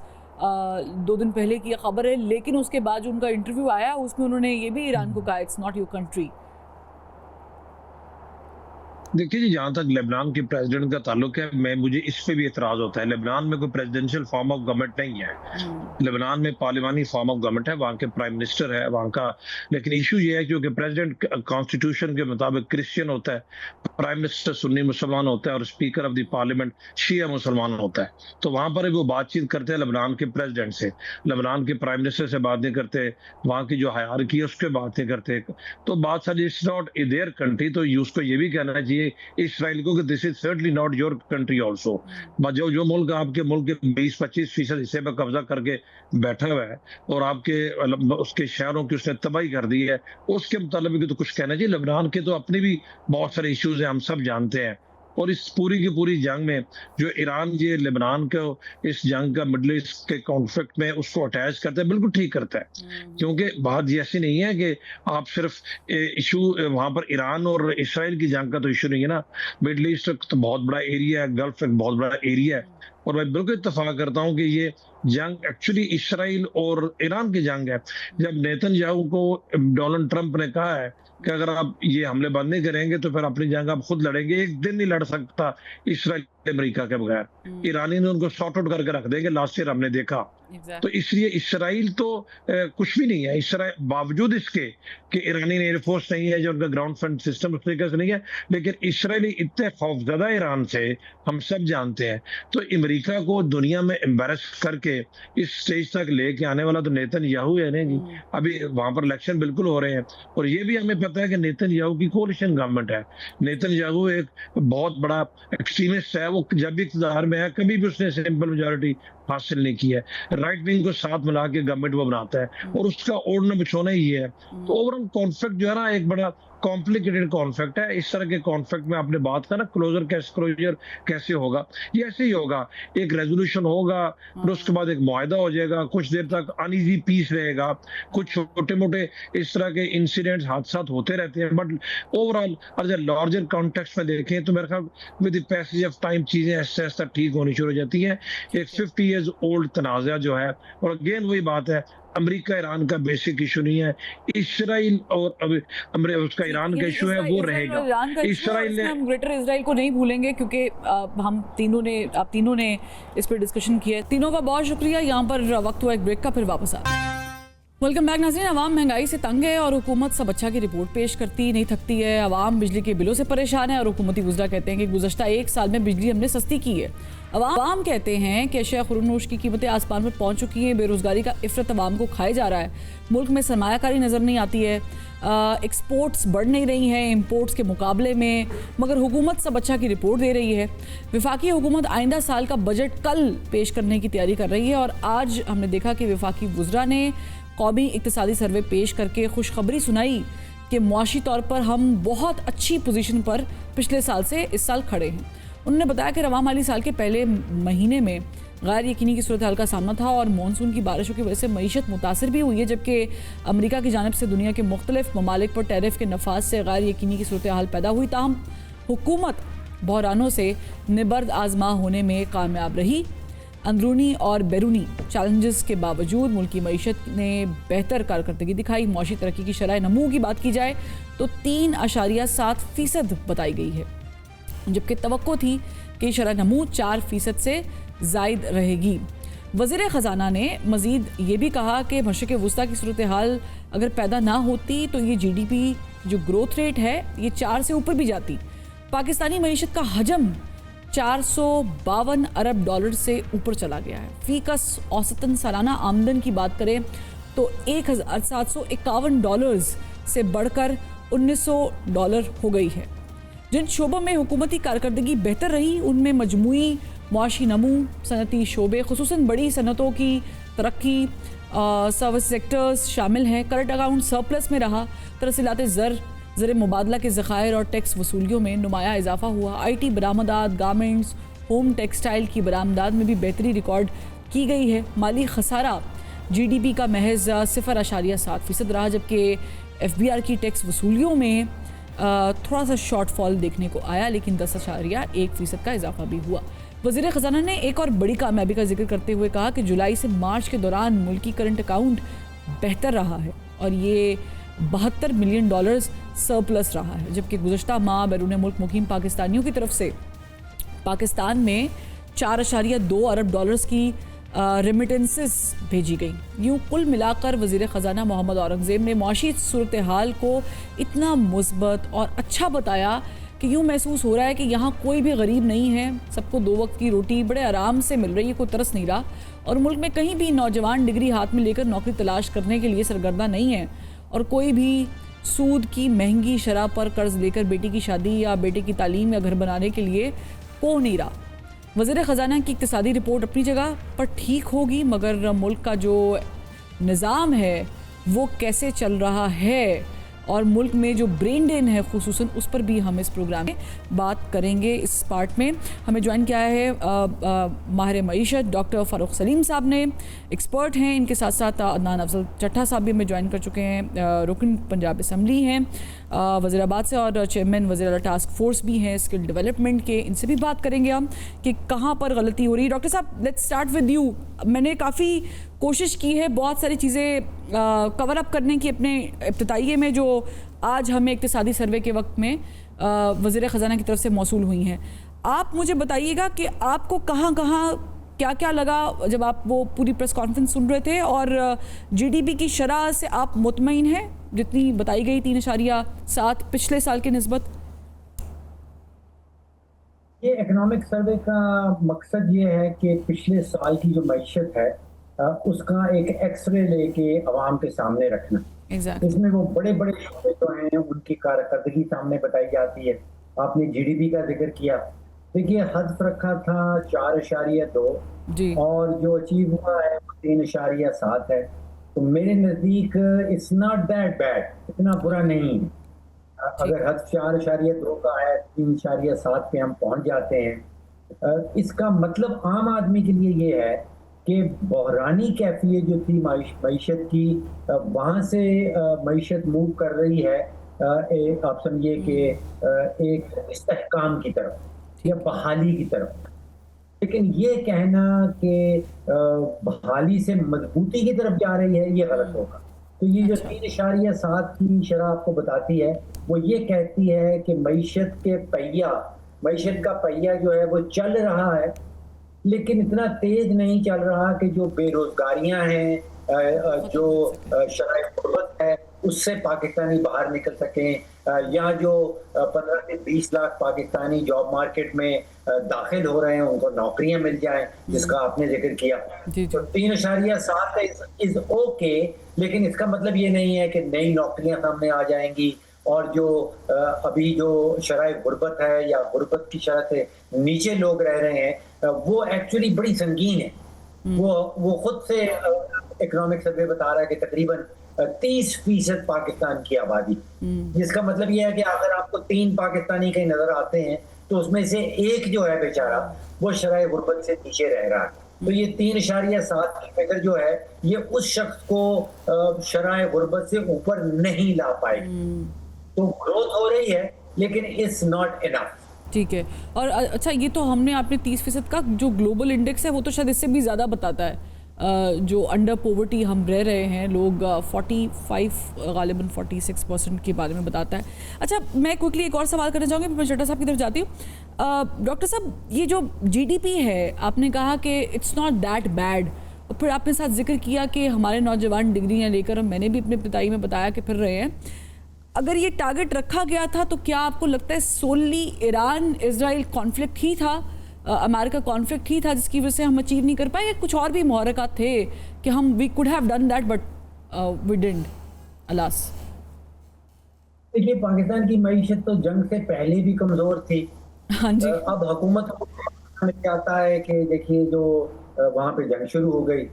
2 दिन पहले की खबर है, लेकिन उसके बाद जो उनका इंटरव्यू आया उसमें उन्होंने ये भी ईरान को कहा इट्स नॉट योर कंट्री। देखिए जी जहाँ तक लेबनान के प्रेसिडेंट का ताल्लुक है मुझे इस पे भी एतराज होता है। लेबनान में कोई प्रेसिडेंशियल फॉर्म ऑफ गवर्नमेंट नहीं है, लेबनान में पार्लिमानी फॉर्म ऑफ गवर्नमेंट है, वहाँ के प्राइम मिनिस्टर है वहाँ का। लेकिन इशू ये है क्योंकि प्रेसिडेंट कॉन्स्टिट्यूशन के मुताबिक क्रिश्चियन होता है, प्राइम मिनिस्टर सुन्नी मुसलमान होता है और स्पीकर ऑफ द पार्लियामेंट शिया मुसलमान होता है। तो वहाँ पर वो बातचीत करते हैं लेबनान के प्रेसिडेंट से, लेबनान के प्राइम मिनिस्टर से बातें करते, वहाँ की जो हायरार्की है उसके बातें करते। तो बात सारी इट्स नॉट देयर कंट्री, तो उसको ये भी कहना चाहिए इस्राइल को कि this is certainly not your country also. जो मुल्क आपके मुल्क के 20-25% हिस्से पर कब्जा करके बैठा हुआ है और आपके उसके शहरों की उसने तबाही कर दी है, उसके मुताबिक तो कुछ कहना चाहिए। लेबनान के तो अपने भी बहुत सारे इश्यूज हैं, हम सब जानते हैं। और इस पूरी की पूरी जंग में जो ईरान ये लेबनान को इस जंग का मिडल ईस्ट के कॉन्फ्लिक्ट में उसको अटैच करता है, बिल्कुल ठीक करता है। क्योंकि बात ये ऐसी नहीं है कि आप सिर्फ इशू वहां पर ईरान और इसराइल की जंग का तो इशू नहीं है ना, मिडल ईस्ट तो बहुत बड़ा एरिया है, गल्फ एक बहुत बड़ा एरिया है। और मैं बिल्कुल इत्तेफाक करता हूं कि ये जंग एक्चुअली इसराइल और ईरान की जंग है। जब नेतन्याहू को डोनाल्ड ट्रंप ने कहा है कि अगर आप ये हमले बंद नहीं करेंगे तो फिर अपनी जंग आप खुद लड़ेंगे, एक दिन नहीं लड़ सकता इसराइल अमेरिका के बगैर, ईरानी ने उनको सॉर्ट आउट करके रख देंगे, लास्ट ईयर हमने देखा। तो इसलिए इसराइल तो कुछ भी नहीं है। इसराइल बावजूद इसके कि ईरानी एयरफोर्स नहीं है, जो उनका ग्राउंड फ्रंट सिस्टम उस तरीके से नहीं है, लेकिन इसराइली इतने खौफजदा ईरान से हम सब जानते हैं। तो अमेरिका को दुनिया में एम्बेरस करके इस स्टेज तक लेके आने वाला तो नेतन्याहू है ना जी। अभी वहां पर इलेक्शन बिल्कुल हो रहे हैं और ये भी हमें पता है कि नेतन्याहू की कोalition गवर्नमेंट है। नेतन्याहू एक बहुत बड़ा एक्सट्रीमिस्ट है, वो जब भी इक़्तिदार में है कभी भी उसने सिंपल मेजॉरिटी हासिल नहीं की है। राइट विंग को साथ मिला के गवर्नमेंट वो बनाता है और उसका ओढ़ना बिछोना ही है। तो ओवरऑल कॉन्फ्लिक्ट जो है ना एक बड़ा कॉम्प्लिकेटेड कॉन्फ्लिक्ट है। इस तरह के कॉन्फ्लिक्ट में आपने बात करा क्लोजर कैसे होगा, ये ऐसे ही होगा, एक रेजोल्यूशन होगा और उसके बाद एक मुआहदा हो जाएगा, कुछ देर तक अनईजी पीस रहेगा, कुछ छोटे मोटे इस तरह के इंसिडेंट्स हादसा होते रहते हैं। बट ओवरऑल अगर लार्जर कॉन्टेक्स्ट में देखें तो मेरे ख्याल with the passage of time चीजें ऐसे ऐसा ठीक होनी शुरू हो जाती है। एक 50 years ओल्ड तनाज़ा जो है, और अगेन वही बात है, अमेरिका ईरान का बेसिक इशू नहीं है, इसराइल और उसका ईरान का इशू है, वो रहेगा। इसराइल ने हम ग्रेटर इसराइल को नहीं भूलेंगे क्योंकि आप तीनों ने इस पर डिस्कशन किया है। तीनों का बहुत शुक्रिया। यहाँ पर वक्त हुआ एक ब्रेक का, फिर वापस आ वेलकम बैक नाज़रीन। अवाम महंगाई से तंग है और हुकूमत सब अच्छा की रिपोर्ट पेश करती नहीं थकती है। अवाम बिजली के बिलों से परेशान है और हुकूमती वज़रा कहते हैं कि गुज़श्ता एक साल में बिजली हमने सस्ती की है। अवाम कहते हैं कि अशिया खुर्नोश की कीमतें आसमान पर पहुंच चुकी हैं। बेरोज़गारी का इफ़रत अवाम को खाए जा रहा है। मुल्क में सरमायाकारी नज़र नहीं आती है। एक्सपोर्ट्स बढ़ नहीं रही हैं इंपोर्ट्स के मुकाबले में, मगर हुकूमत सब अच्छा की रिपोर्ट दे रही है। वफाकी हुकूमत आइंदा साल का बजट कल पेश करने की तैयारी कर रही है और आज हमने देखा कि वफाकी वज़रा ने कौमी इक्तिसादी सर्वे पेश करके खुशखबरी सुनाई कि मुआशी तौर पर हम बहुत अच्छी पोजीशन पर पिछले साल से इस साल खड़े हैं। उन्होंने बताया कि रवां माली साल के पहले महीने में गैर यकीनी की सूरत हाल का सामना था और मानसून की बारिशों की वजह से मईशत मुतासर भी हुई है, जबकि अमेरिका की जानिब से दुनिया के मुख्तलिफ ममालिक पर टैरिफ के नफाज से गैर यकीनी की सूरत हाल पैदा हुई। ताहम हुकूमत बहरानों से निबर्द आजमा होने में कामयाब रही। अंदरूनी और बैरूनी चैलेंजेस के बावजूद मुल्क की मईशत ने बेहतर कारकर्दगी दिखाई। मौशी तरक्की की शरह नमू की बात की जाए तो 3.7% बताई गई है, जबकि तवक्को थी कि शरह नमू 4% से ज़ायद रहेगी। वज़ीर ख़जाना ने मज़ीद ये भी कहा कि मशरिक़ वुस्ता की सूरत हाल अगर पैदा ना होती तो ये GDP जो ग्रोथ रेट है ये 4 से ऊपर भी जाती। पाकिस्तानी मईशत का हजम 452 अरब डॉलर से ऊपर चला गया है। फ़ीकस औसतन सालाना आमदन की बात करें तो $1,751 से बढ़कर $1,900 हो गई है। जिन शोबों में हुकूमती कारकर्दगी बेहतर रही उनमें मजमूई मुआशी नमू, सनती शोबे खुसूसन बड़ी सनतों की तरक्की, सर्विस सेक्टर्स शामिल हैं। करंट अकाउंट सरप्लस में रहा। तरसीलात ज़र मुबादला के ज़खायर और टैक्स वसूलियों में नुमाया इजाफा हुआ। IT बरामदात, गारमेंट्स, होम टेक्सटाइल की बरामदात में भी बेहतरी रिकॉर्ड की गई है। माली खसारा GDP का महज 0.7% रहा, जबकि FBR की टैक्स वसूलियों में थोड़ा सा शॉर्टफॉल देखने को आया, लेकिन 10.1% का इजाफा भी हुआ। वज़ीर ख़जाना ने एक और बड़ी कामयाबी का जिक्र करते हुए कहा कि जुलाई से मार्च के दौरान मुल्की करंट अकाउंट बेहतर रहा है और ये $72 मिलियन सरप्लस रहा है, जबकि गुज़श्ता माह बैरून मुल्क मुकीम पाकिस्तानियों की तरफ से पाकिस्तान में $4.2 अरब की रेमिटेंसेस भेजी गई। यूँ कुल मिलाकर वज़ीर ख़जाना मोहम्मद औरंगज़ेब ने मुआशी सूरत हाल को इतना मुस्बत और अच्छा बताया कि यूँ महसूस हो रहा है कि यहाँ कोई भी गरीब नहीं है, सबको 2 वक्त की रोटी बड़े आराम से मिल रही है, कोई तरस नहीं रहा। और मुल्क में कहीं भी नौजवान डिग्री हाथ में लेकर नौकरी तलाश करने के लिए सरगर्दा नहीं है और कोई भी सूद की महंगी शरह पर कर्ज लेकर बेटी की शादी या बेटे की तालीम या घर बनाने के लिए को नहीं रहा। वज़ीर ख़जाना की इक़्तिसादी रिपोर्ट अपनी जगह पर ठीक होगी, मगर मुल्क का जो निज़ाम है वो कैसे चल रहा है और मुल्क में जो ब्रेन ड्रेन है खुसूसन उस पर भी हम इस प्रोग्राम में बात करेंगे। इस पार्ट में हमें ज्वाइन किया है माहिर मईशत डॉक्टर फ़ारूक सलीम साहब ने, एक्सपर्ट हैं। इनके साथ साथ अदनान अफजल चट्टा साहब भी हमें ज्वाइन कर चुके हैं, रुकन पंजाब असम्बली हैं वज़ीराबाद से और चेयरमैन वज़ीर टास्क फोर्स भी हैं स्किल डेवलपमेंट के। इनसे भी बात करेंगे हम कि कहाँ पर गलती हो रही है। डॉक्टर साहब, लेट्स स्टार्ट विद यू। मैंने काफ़ी कोशिश की है बहुत सारी चीज़ें कवर अप करने की अपने इब्तिदाइये में, जो आज हमें इक्तिसादी सर्वे के वक्त में वज़ीर ख़जाना की तरफ से मौसूल हुई हैं। आप मुझे बताइएगा कि आपको कहाँ क्या क्या लगा जब आप वो पूरी प्रेस कॉन्फ्रेंस सुन रहे थे, और GDP की शरह से आप मुतमईन हैं जितनी बताई गई 3.7 पिछले साल के निस्बत? ये इकोनॉमिक सर्वे का मकसद ये है कि पिछले साल की जो मईशत है उसका एक एक्सरे लेके अवाम के सामने रखना। इसमें वो बड़े बड़े शोबे जो हैं उनकी कारकर्दगी सामने बताई जाती है। आपने GDP का जिक्र किया, देखिए हद रखा था 4.2 और जो अचीव हुआ है 3.7 है। तो मेरे नज़दीक इट्स नॉट दैट बैड, इतना बुरा नहीं है। अगर हद 4.2 का है 3.7 पे हम पहुंच जाते हैं। इसका मतलब आम आदमी के लिए ये है कि बहरानी कैफियत जो थी मईशत की, वहाँ से मईशत मूव कर रही है आप समझिए कि एक इस्तेहकाम की तरफ या बहाली की तरफ। लेकिन ये कहना कि बहाली से मजबूती की तरफ जा रही है, ये गलत होगा। तो ये जो 3.7 की शरह आपको बताती है, वो ये कहती है कि मईशत का पहिया जो है वो चल रहा है, लेकिन इतना तेज नहीं चल रहा कि जो बेरोजगारियां हैं, जो शराय गुर्बत है, उससे पाकिस्तानी बाहर निकल सकें, या जो 15 से 20 लाख पाकिस्तानी जॉब मार्केट में दाखिल हो रहे हैं उनको नौकरियां मिल जाएं, जिसका आपने जिक्र किया। तो 3.7 इज ओके, लेकिन इसका मतलब ये नहीं है कि नई नौकरियां सामने आ जाएंगी, और जो अभी जो शराय गुर्बत है या गुर्बत की शरह से नीचे लोग रह रहे हैं, वो एक्चुअली बड़ी संगीन है। वो खुद से इकोनॉमिक सर्वे बता रहा है कि तकरीबन 30% पाकिस्तान की आबादी, जिसका मतलब ये है कि अगर आपको 3 पाकिस्तानी कहीं नजर आते हैं तो उसमें से एक जो है बेचारा वो शराय गुर्बत से नीचे रह रहा है। तो ये 3.7 की फिगर जो है ये उस शख्स को शराय गुर्बत से ऊपर नहीं ला पाएगी। तो ग्रोथ हो रही है, लेकिन इट्स नॉट इनफ। ठीक है। और अच्छा, ये तो हमने आपने 30% का जो ग्लोबल इंडेक्स है वो तो शायद इससे भी ज़्यादा बताता है। जो अंडर पॉवर्टी हम रह रहे हैं लोग, 45 गालिबन 46% के बारे में बताता है। अच्छा, मैं क्विकली एक और सवाल करना चाहूँगी, मैं चड्ढा साहब की तरफ जाती हूँ। डॉक्टर साहब, ये जो GDP है, आपने कहा कि इट्स नॉट दैट बैड, और फिर आपने साथ जिक्र किया कि हमारे नौजवान डिग्रियाँ लेकर, और मैंने भी अपने पिताई में बताया कि फिर रहे हैं। अगर ये टारगेट रखा गया था तो क्या आपको लगता है सोनली ईरान इजराइल कॉन्फ्लिक्ट ही था, अमेरिका कॉन्फ्लिक्ट ही था जिसकी वजह से हम अचीव नहीं कर पाए, या कुछ और भी मुहर्रिकात थे कि हम we could have done that but we didn't? Alas, देखिए, पाकिस्तान की मईशत तो जंग से पहले भी कमजोर थी। हाँ जी। अब हुकूमत में आता है कि देखिए जो वहाँ पे जंग शुरू हो गई।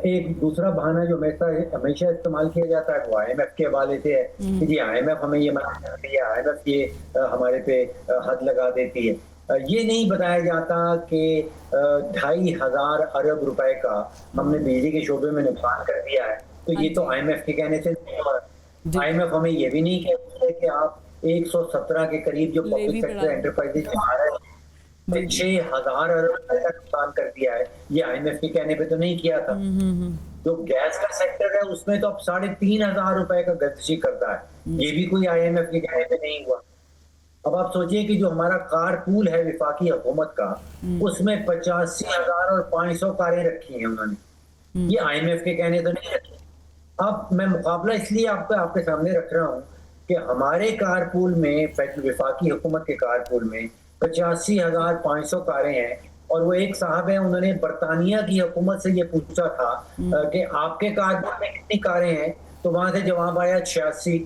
एक दूसरा बहाना जो हमेशा इस्तेमाल किया जाता है वो IMF के हवाले से है कि जी IMF हमें ये मना करती है, IMF ये हमारे पे हद लगा देती है। ये नहीं बताया जाता कि 2,500 अरब रुपए का हमने बिजली के शोबे में नुकसान कर दिया है। तो ये तो IMF के कहने से नहीं हुआ। IMF हमें ये भी नहीं कहती है कि आप 117 के करीब जो पब्लिक सेक्टर एंटरप्राइजेज आ रहे हैं 6,000 अरब रुपए का नुकसान कर दिया है, ये IMF के कहने पे तो नहीं किया था। जो गैस का सेक्टर है उसमें तो अब 3,500 रुपए का गर्दिशी करता है, ये भी कोई IMF के कहने पे नहीं हुआ। अब आप सोचिए कि जो हमारा कार पूल है विफाकी हुकूमत का, उसमें 85,000 और 500 कारें रखी हैं उन्होंने, ये IMF के कहने तो नहीं रखी। अब मैं मुकाबला इसलिए आपके सामने रख रहा हूँ कि हमारे कार पूल में, विफाकी हुकूमत के कार पूल में 85,500 कारें हैं, और वो एक साहब हैं, उन्होंने बरतानिया की हुकूमत से ये पूछा था कि आपके कारपुल में कितनी कारें हैं, तो वहां से जवाब आया 86।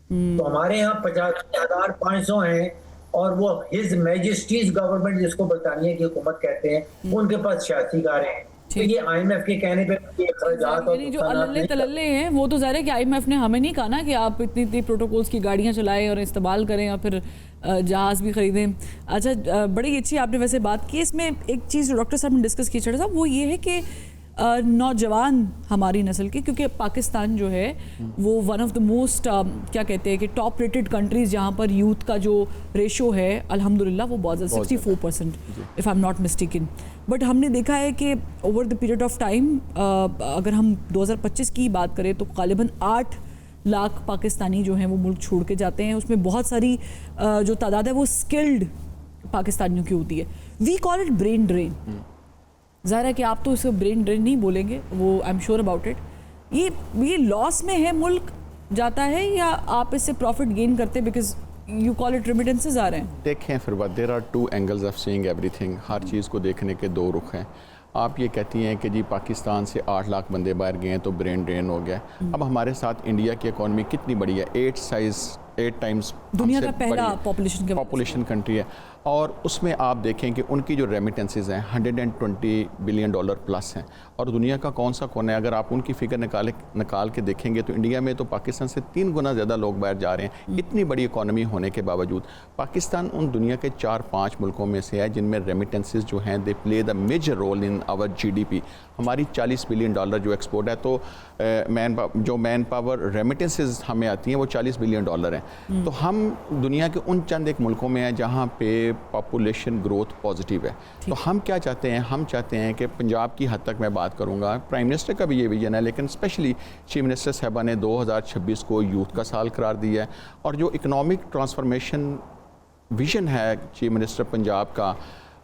तो हमारे यहाँ 85,500 हैं, और वो हिज मैजेस्टीज गवर्नमेंट जिसको बरतानिया की हुकूमत कहते हैं, उनके पास 86 कारें हैं। तो ये IMF के कहने पे जो अल्ले तलल्ले हैं वो तो ज़ाहिर है कि IMF ने हमें नहीं कहा ना कि आप इतनी प्रोटोकॉल्स की गाड़ियाँ चलाएं और इस्तेमाल करें और फिर जहाज़ भी ख़रीदें। अच्छा, बड़ी अच्छी आपने वैसे बात की। इसमें एक चीज़ डॉक्टर साहब ने डिस्कस की चढ़ा साहब, वो ये है कि नौजवान हमारी नस्ल के, क्योंकि पाकिस्तान जो है वो वन ऑफ द मोस्ट क्या कहते हैं कि टॉप रेटेड कंट्रीज़ जहाँ पर यूथ का जो रेशो है अल्हम्दुलिल्लाह वो बहुत ज़्यादा 64% if I am not mistaken. But हमने देखा है कि over the period of time, अगर हम 2025 की बात करें तो गालिबन 8 लाख पाकिस्तानी जो हैं वो मुल्क छोड़ के जाते हैं। उसमें बहुत सारी जो तादाद है वो स्किल्ड पाकिस्तानियों की होती है। We call it brain drain. ज़ाहिर है कि आप तो इसे ब्रेन ड्रेन नहीं बोलेंगे, वो I am sure about it. ये लॉस में है मुल्क जाता है, या आप इससे प्रॉफिट गेन करते because you call it remittances आ रहे हैं? देखें फिर बात, there are 2 angles of seeing everything. हर चीज़ को देखने के 2 रुख हैं। आप ये कहती हैं कि जी पाकिस्तान से 8 लाख बंदे बाहर गए हैं तो ब्रेन ड्रेन हो गया। अब हमारे साथ इंडिया की इकॉनमी कितनी बड़ी है, 8 टाइम्स दुनिया का पहला पॉपुलेशन कंट्री है, और उसमें आप देखें कि उनकी जो रेमिटेंसेस हैं $120 बिलियन प्लस हैं, और दुनिया का कौन सा कोना है अगर आप उनकी फिगर निकाल के देखेंगे तो इंडिया में तो पाकिस्तान से 3 गुना ज़्यादा लोग बाहर जा रहे हैं। इतनी बड़ी इकॉनमी होने के बावजूद पाकिस्तान उन दुनिया के 4-5 मुल्कों में से है जिनमें रेमिटेंसेस जो हैं they play the major role in our GDP। हमारी $40 बिलियन जो एक्सपोर्ट है, तो मैन पावर रेमिटेंसेस हमें आती हैं वो $40 बिलियन हैं। तो हम दुनिया के उन चंद एक मुल्कों में हैं जहाँ पे पॉपुलेशन ग्रोथ पॉजिटिव है। तो हम क्या चाहते हैं, हम चाहते हैं कि पंजाब की हद तक मैं बात करूँगा, प्राइम मिनिस्टर का भी ये विजन है, लेकिन स्पेशली चीफ मिनिस्टर साहबा ने 2026 को यूथ का साल करार दिया है। और जो इकनॉमिक ट्रांसफॉर्मेशन विजन है चीफ मिनिस्टर पंजाब का,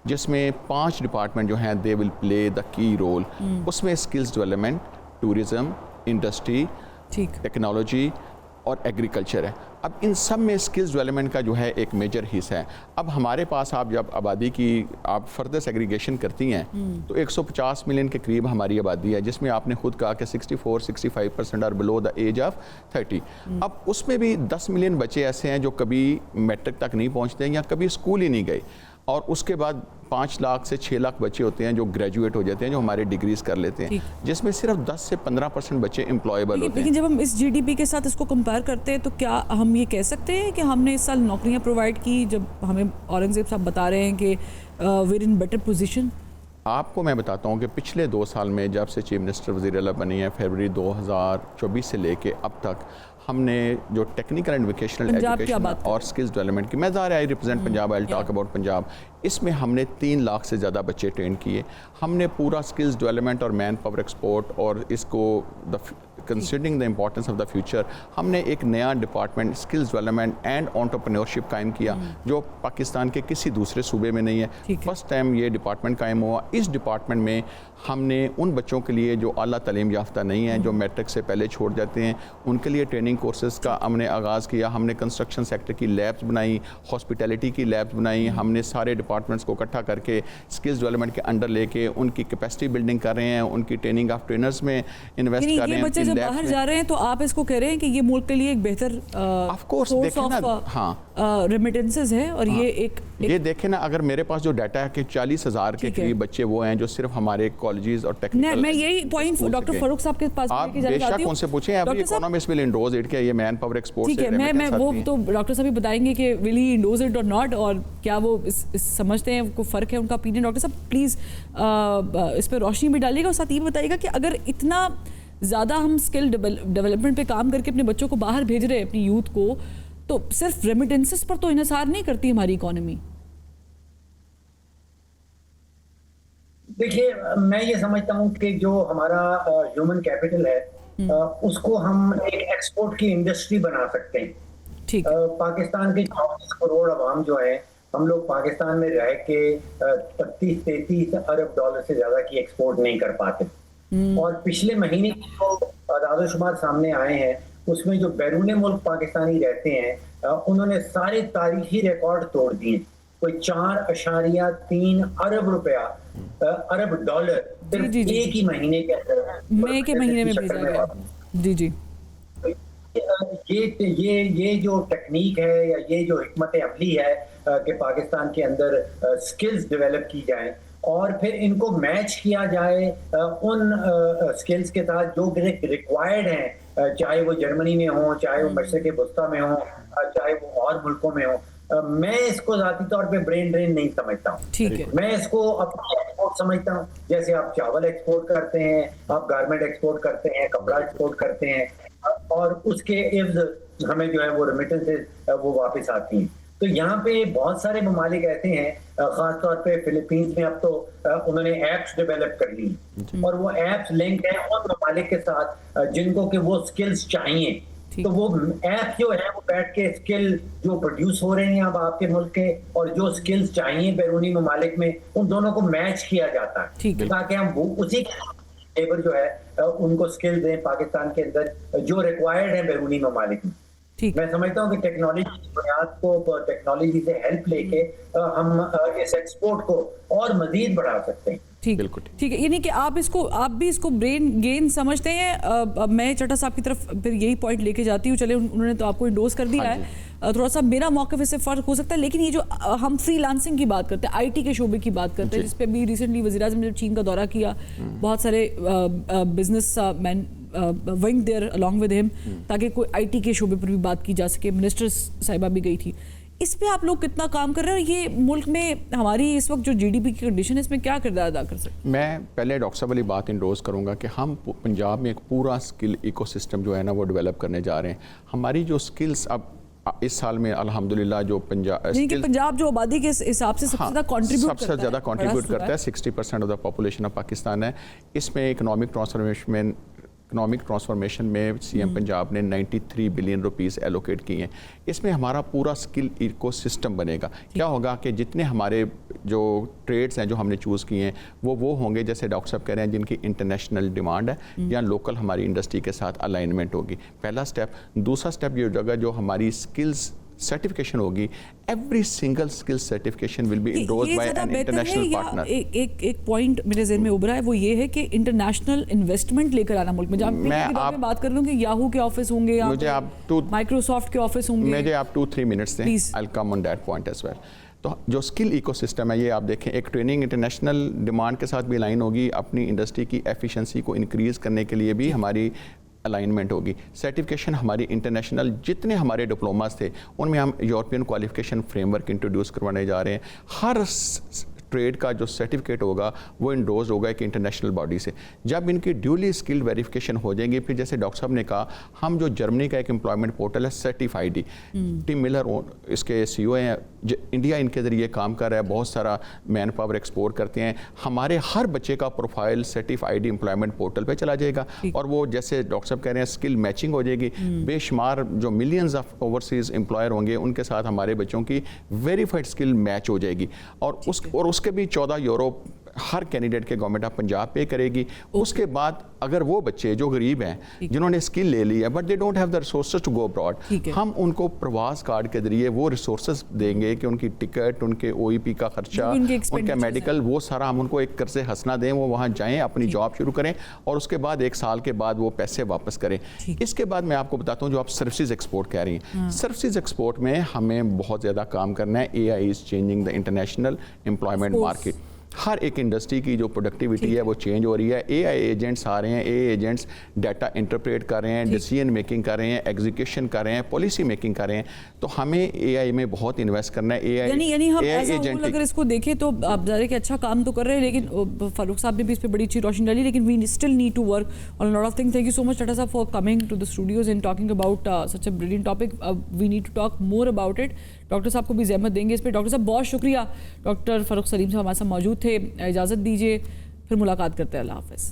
जिसमें 5 डिपार्टमेंट जो हैं they will play the key role, उसमें skills development, tourism, industry, technology और एग्रीकल्चर है। अब इन सब में स्किल्स डेवलपमेंट का जो है एक मेजर हिस्सा है। अब हमारे पास आप जब आबादी की आप फर्दर सेग्रीगेशन करती हैं तो 150 मिलियन के करीब हमारी आबादी है, जिसमें आपने खुद कहा कि 64-65% are below the age of 30। अब उसमें भी 10 मिलियन बच्चे ऐसे हैं जो कभी मैट्रिक तक नहीं पहुंचते या कभी स्कूल ही नहीं गए, और उसके बाद 5 लाख से 6 लाख बच्चे होते हैं जो ग्रेजुएट हो जाते हैं, जो हमारे डिग्रीज कर लेते हैं, जिसमें सिर्फ 10 से 15% बच्चे एम्प्लॉयबल होते हैं। लेकिन जब हम इस जीडीपी के साथ इसको कंपेयर करते हैं तो क्या हम ये कह सकते हैं कि हमने इस साल नौकरियां प्रोवाइड की, जब हमें औरंगजेब साहब बता रहे हैं कि वी इन बेटर पोजीशन? आपको मैं बताता हूँ कि पिछले 2 साल में जब से चीफ मिनिस्टर वज़ीर आला बनी है, फरवरी 2024 से लेके अब तक हमने जो टेक्निकल एंड वोकेशनल एजुकेशन और स्किल्स डेवलपमेंट की, मैं ज़ाहिर I represent Punjab, I talk about Punjab, इसमें हमने 3 लाख से ज़्यादा बच्चे ट्रेन किए। हमने पूरा स्किल्स डेवलपमेंट और मैन पावर एक्सपोर्ट और इसको considering the importance of the future, हमने एक नया department skills development and entrepreneurship कायम किया जो पाकिस्तान के किसी दूसरे सूबे में नहीं है। फर्स्ट टाइम ये डिपार्टमेंट कायम हुआ। इस डिपार्टमेंट में हमने उन बच्चों के लिए जो आला तालीम याफ्ता नहीं है, जो मैट्रिक से पहले छोड़ जाते हैं, उनके लिए ट्रेनिंग कोर्सेज का हमने आगाज़ किया। हमने कंस्ट्रक्शन सेक्टर की लैब्स बनाई, हॉस्पिटैलिटी की लैब्स बनाई। हमने सारे डिपार्टमेंट्स को इकट्ठा करके स्किल्स डेवलपमेंट के अंडर लेके उनकी कैपेसिटी बिल्डिंग कर रहे हैं, उनकी ट्रेनिंग ऑफ ट्रेनर्स में इन्वेस्ट कर रहे हैं। बच्चे जब बाहर जा रहे हैं तो आप इसको कह रहे हैं कि ये मुल्क के लिए एक बेहतर सोर्स ऑफ रेमिटेंसेस है, और ये देखें ना, अगर मेरे पास जो डाटा है कि 40,000 के करीब बच्चे वो हैं जो सिर्फ हमारे कॉलेजेस और टेक्निकल, मैं यही पॉइंट डॉक्टर फारूक साहब के पास आप बेशक उनसे पूछें, अभी इकोनॉमिस्ट विल एंडोर्स इट, क्या ये मैन पावर एक्सपोर्ट से, ठीक है, मैं वो तो डॉक्टर साहब भी बताएंगे कि विल ही एंडोर्स इट और नॉट, और क्या वो इस समझते हैं, कोई फर्क है उनका ओपिनियन। डॉक्टर साहब प्लीज इस पर रोशनी भी डालिएगा, और साथ ये बताइएगा कि अगर इतना ज़्यादा हम स्किल डेवलपमेंट पे काम करके अपने बच्चों को बाहर भेज रहे हैं, अपनी यूथ को, तो सिर्फ रेमिटेंसेस पर तो इन्हिसार नहीं करती हमारी इकोनॉमी। देखिए, मैं ये समझता हूँ कि जो हमारा ह्यूमन कैपिटल है उसको हम एक एक्सपोर्ट की इंडस्ट्री बना सकते हैं। ठीक। पाकिस्तान के 24 करोड़ आवाम जो है, हम लोग पाकिस्तान में रह के 32-33 अरब डॉलर से ज्यादा की एक्सपोर्ट नहीं कर पाते। और पिछले महीने जो आदादोशुमार सामने आए हैं उसमें जो बैरून मुल्क पाकिस्तानी रहते हैं उन्होंने सारे तारीखी रिकॉर्ड तोड़ दिए। कोई 4.3 अरब रुपया, अरब डॉलर सिर्फ एक ही महीने के अंदर, मई के महीने में भेजा गया। जी जी, ये जो टेक्निक है या ये जो हिकमत अमली है कि पाकिस्तान के अंदर स्किल्स डेवलप की जाए और फिर इनको मैच किया जाए उन स्किल्स के साथ जो रिक्वायर्ड हैं, चाहे वो जर्मनी में हो, चाहे वो मशरक़ वस्ता में हो, चाहे वो और मुल्कों में हो। मैं इसको ज़ाती तौर पे ब्रेन ड्रेन नहीं समझता हूँ। ठीक है, मैं इसको अपना एक्सपोर्ट समझता हूँ। जैसे आप चावल एक्सपोर्ट करते हैं, आप गारमेंट एक्सपोर्ट करते हैं, कपड़ा एक्सपोर्ट करते हैं, और उसके इव्ज़ हमें जो है वो रेमिटेंसेस वो वापस आती हैं। तो यहाँ पे बहुत सारे ममालिक ऐसे हैं, खासतौर पे फिलीपींस में अब तो उन्होंने ऐप्स डेवलप कर ली, और वो ऐप्स लिंक है उन ममालिक के साथ जिनको कि वो स्किल्स चाहिए। तो वो ऐप जो है वो बैठ के स्किल जो प्रोड्यूस हो रहे हैं अब आपके मुल्क के, और जो स्किल्स चाहिए बैरूनी ममालिक में, उन दोनों को मैच किया जाता है, ताकि हम वो उसी लेबर जो है उनको स्किल दें पाकिस्तान के अंदर जो रिक्वायर्ड है बैरूनी ममालिक में। मैं समझता हूँ कि टेक्नोलॉजी की बुनियाद को, टेक्नोलॉजी से हेल्प लेके हम इस एक्सपोर्ट को और मजीद बढ़ा सकते हैं। ठीक है, यानी कि आप भी इसको ब्रेन गेन समझते हैं। मैं चट्टा साहब की तरफ फिर यही पॉइंट लेके जाती हूँ। चले, उन्होंने तो आपको इंडोर्स कर दिया है, थोड़ा सा मेरा मौक़िफ़ इससे फ़र्क हो सकता है, लेकिन ये जो हम फ्रीलांसिंग की बात करते हैं, आईटी के शोबे की बात करते हैं, जिस पे अभी रिसेंटली वज़ीर-ए-आज़म ने चीन का दौरा किया, बहुत सारे business man went there along with him, ताकि कोई आईटी के शोबे पर भी बात की जा सके। मिनिस्टर साहिबा भी गई थी। इस पे आप लोग कितना काम कर रहे हैं, और ये मुल्क में हमारी इस वक्त जो जीडीपी की कंडीशन है इसमें क्या किरदार अदा कर सकते हैं? मैं पहले डॉक्टर साहब वाली बात इंडोर्स करूँगा कि हम पंजाब में एक पूरा स्किल इकोसिस्टम जो है ना वो डेवलप करने जा रहे हैं। हमारी जो स्किल्स, अब इस साल में अल्हम्दुलिल्लाह जो पंजाब जो आबादी के हिसाब से सबसे ज़्यादा कंट्रीब्यूट सबसे ज़्यादा कंट्रीब्यूट करता है, 60% of the population of Pakistan है। इसमें इकोनॉमिक ट्रांसफॉर्मेशन में सीएम पंजाब ने 93 बिलियन रुपीस एलोकेट किए हैं। इसमें हमारा पूरा स्किल इकोसिस्टम बनेगा। क्या होगा कि जितने हमारे जो ट्रेड्स हैं जो हमने चूज़ किए हैं वो होंगे, जैसे डॉक्टर साहब कह रहे हैं, जिनकी इंटरनेशनल डिमांड है या लोकल हमारी इंडस्ट्री के साथ अलाइनमेंट होगी, पहला स्टेप। दूसरा स्टेप ये होगा जो हमारी स्किल्स सर्टिफिकेशन होगी, every single skill certification will be endorsed by an international partner. एक पॉइंट मेरे ज़हन में उभरा है, वो ये है कि इंटरनेशनल इन्वेस्टमेंट लेकर आना मुल्क में। जब मैं बात कर रहा हूँ कि याहू के ऑफिस होंगे या माइक्रोसॉफ्ट के ऑफिस होंगे, मुझे आप 2-3 मिनट्स दें, I will come on that point as well. तो जो स्किल इकोसिस्टम है ये आप देखें, एक ट्रेनिंग इंटरनेशनल डिमांड के साथ भी अलाइन होगी, अपनी इंडस्ट्री की एफिशिएंसी को इंक्रीज़ करने के लिए भी हमारी अलाइनमेंट होगी। सर्टिफिकेशन हमारी इंटरनेशनल जितने हमारे डिप्लोमास थे उनमें हम यूरोपियन क्वालिफिकेशन फ्रेमवर्क इंट्रोड्यूस करवाने जा रहे हैं। हर ट्रेड का जो सर्टिफिकेट होगा वो इंडोर्स होगा एक इंटरनेशनल बॉडी से। जब इनकी ड्यूली स्किल्ड वेरिफिकेशन हो जाएंगी, फिर जैसे डॉक्टर साहब ने कहा, हम जो जर्मनी का एक एम्प्लॉयमेंट पोर्टल है सर्टिफाइड, टीम मिलर इसके CEO हैं, इंडिया इनके ज़रिए काम कर रहा है, बहुत सारा मैन पावर एक्सपोर्ट करते हैं। हमारे हर बच्चे का प्रोफाइल सर्टिफाइड एम्प्लॉयमेंट पोर्टल पर चला जाएगा और वो जैसे डॉक्टर साहब कह रहे हैं स्किल मैचिंग हो जाएगी। बेशुमार जो मिलियंस ऑफ ओवरसीज एम्प्लॉयर होंगे उनके साथ हमारे बच्चों की वेरीफाइड स्किल मैच हो जाएगी और उसके भी 14 यूरो हर कैंडिडेट के गवर्नमेंट ऑफ पंजाब पे करेगी। उसके बाद अगर वो बच्चे जो गरीब हैं जिन्होंने स्किल ले ली है but they don't have the resources to go abroad, हम उनको प्रवास कार्ड के जरिए वो रिसोर्सेज देंगे कि उनकी टिकट, उनके OEP का खर्चा, उनका मेडिकल, वो सारा हम उनको एक कर्ज़े हंसना दें, वो वहाँ जाएं, अपनी जॉब शुरू करें और उसके बाद 1 साल के बाद वो पैसे वापस करें। इसके बाद मैं आपको बताता हूँ जो आप सर्विसेज एक्सपोर्ट कह रही हैं, सर्विसेज एक्सपोर्ट में हमें बहुत ज़्यादा काम करना है। AI is changing the international employment market. हर एक इंडस्ट्री की जो प्रोडक्टिविटी है वो चेंज हो रही है। AI एजेंट्स आ रहे हैं, AI एजेंट्स डाटा इंटरप्रेट कर रहे हैं, डिसीजन मेकिंग कर रहे हैं, एग्जीक्यूशन कर रहे हैं, पॉलिसी मेकिंग कर रहे हैं। तो हमें AI में बहुत इन्वेस्ट करना है। यानी हम एजेंट अगर इसको देखें तो आप ज़ाहिर कि अच्छा काम तो कर रहे हैं, लेकिन फारूक साहब ने भी इस पर बड़ी अच्छी रोशनी डाली, लेकिन we still need to work on lot of things. Thank you so much Tata साहब for coming to the studios and talking about such a brilliant topic. We need to talk more about it. Doctor साहब को भी ज़हमत देंगे इस पर। Doctor साहब बहुत शुक्रिया। डॉक्टर फ़ारूक सलीम साहब हमारे साथ मौजूद थे। इजाज़त दीजिए, फिर मुलाकात करते हैं। अल्लाह हाफ़िज़।